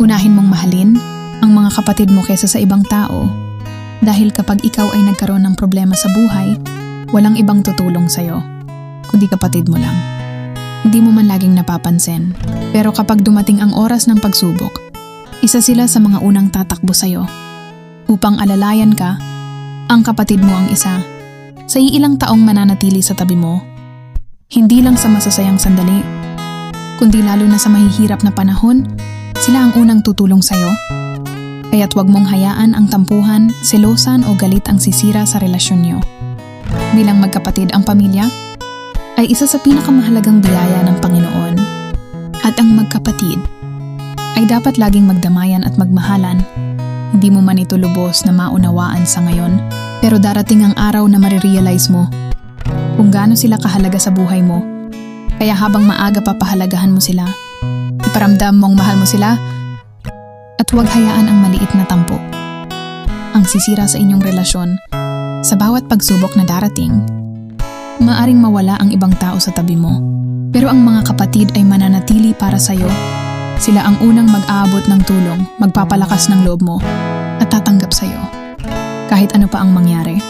Unahin mong mahalin ang mga kapatid mo kaysa sa ibang tao dahil kapag ikaw ay nagkaroon ng problema sa buhay, walang ibang tutulong sa'yo, kundi kapatid mo lang. Hindi mo man laging napapansin, pero kapag dumating ang oras ng pagsubok, isa sila sa mga unang tatakbo sa'yo. Upang alalayan ka, ang kapatid mo ang isa. Sa ilang taong mananatili sa tabi mo, hindi lang sa masasayang sandali, kundi lalo na sa mahihirap na panahon, sila ang unang tutulong sa'yo. Kaya't huwag mong hayaan ang tampuhan, selosan o galit ang sisira sa relasyon niyo. Bilang magkapatid ang pamilya, ay isa sa pinakamahalagang biyaya ng Panginoon. At ang magkapatid ay dapat laging magdamayan at magmahalan. Hindi mo man ito lubos na maunawaan sa ngayon, pero darating ang araw na marirealize mo kung gaano sila kahalaga sa buhay mo. Kaya habang maaga pa pahalagahan mo sila, iparamdam mong mahal mo sila, at huwag hayaan ang maliit na tampo ang sisira sa inyong relasyon. Sa bawat pagsubok na darating, maaring mawala ang ibang tao sa tabi mo, pero ang mga kapatid ay mananatili para sa'yo. Sila ang unang mag-aabot ng tulong, magpapalakas ng loob mo, at tatanggap sa'yo kahit ano pa ang mangyari.